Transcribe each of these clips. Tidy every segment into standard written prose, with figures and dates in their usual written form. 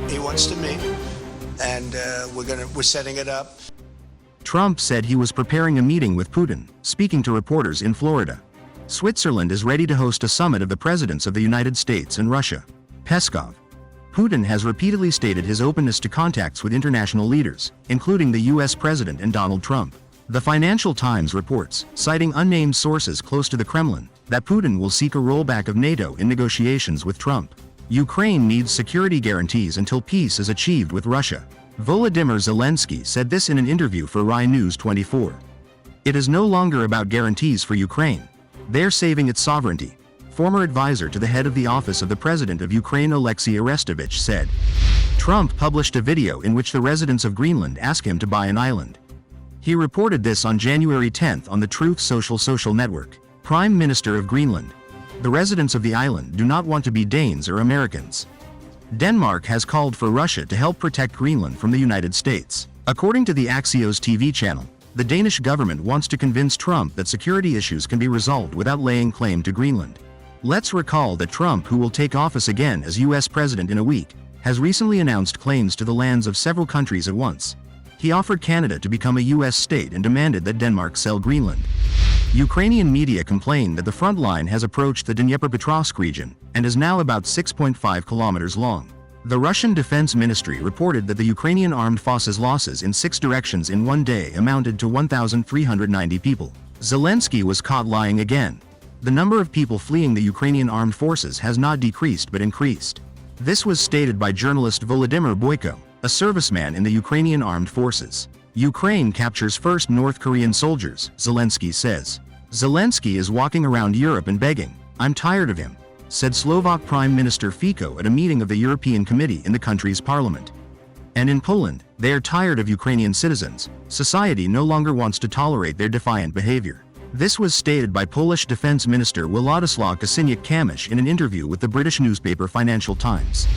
He wants to meet, and we're setting it up. Trump said he was preparing a meeting with Putin, speaking to reporters in Florida. Switzerland is ready to host a summit of the presidents of the United States and Russia. Peskov. Putin has repeatedly stated his openness to contacts with international leaders, including the U.S. President and Donald Trump. The Financial Times reports, citing unnamed sources close to the Kremlin, that Putin will seek a rollback of NATO in negotiations with Trump. Ukraine needs security guarantees until peace is achieved with Russia. Volodymyr Zelensky said this in an interview for RAI News 24. It is no longer about guarantees for Ukraine. They're saving its sovereignty. Former advisor to the head of the office of the president of Ukraine Alexei Arestovich said. Trump published a video in which the residents of Greenland ask him to buy an island. He reported this on January 10 on the Truth Social network. Prime Minister of Greenland. The residents of the island do not want to be Danes or Americans. Denmark has called for Russia to help protect Greenland from the United States. According to the Axios TV channel, the Danish government wants to convince Trump that security issues can be resolved without laying claim to Greenland. Let's recall that Trump, who will take office again as U.S. president in a week, has recently announced claims to the lands of several countries at once. He offered Canada to become a U.S. state and demanded that Denmark sell Greenland. Ukrainian media complained that the front line has approached the Dnipropetrovsk region and is now about 6.5 kilometers long. The Russian Defense Ministry reported that the Ukrainian armed forces' losses in 6 directions in one day amounted to 1,390 people. Zelensky was caught lying again. The number of people fleeing the Ukrainian armed forces has not decreased but increased. This was stated by journalist Volodymyr Boyko, a serviceman in the Ukrainian armed forces. Ukraine captures first North Korean soldiers, Zelensky says. Zelensky is walking around Europe and begging, "I'm tired of him," said Slovak Prime Minister Fico at a meeting of the European Committee in the country's parliament. And in Poland, they are tired of Ukrainian citizens. Society no longer wants to tolerate their defiant behavior. This was stated by Polish Defense Minister Władysław Kosiniak-Kamysz in an interview with the British newspaper Financial Times.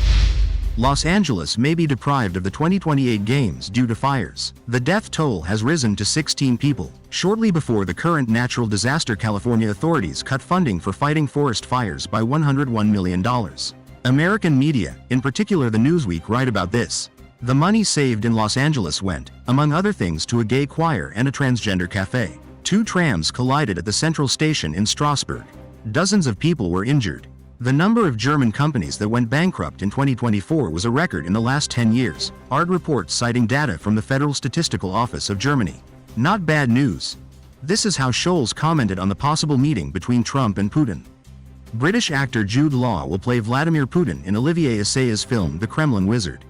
Los Angeles may be deprived of the 2028 Games due to fires. The death toll has risen to 16 people, shortly before the current natural disaster. California authorities cut funding for fighting forest fires by $101 million. American media, in particular the Newsweek, write about this. The money saved in Los Angeles went, among other things, to a gay choir and a transgender cafe. 2 trams collided at the Central Station in Strasbourg. Dozens of people were injured. The number of German companies that went bankrupt in 2024 was a record in the last 10 years, ARD reports citing data from the Federal Statistical Office of Germany. Not bad news. This is how Scholz commented on the possible meeting between Trump and Putin. British actor Jude Law will play Vladimir Putin in Olivier Assayas's film The Kremlin Wizard.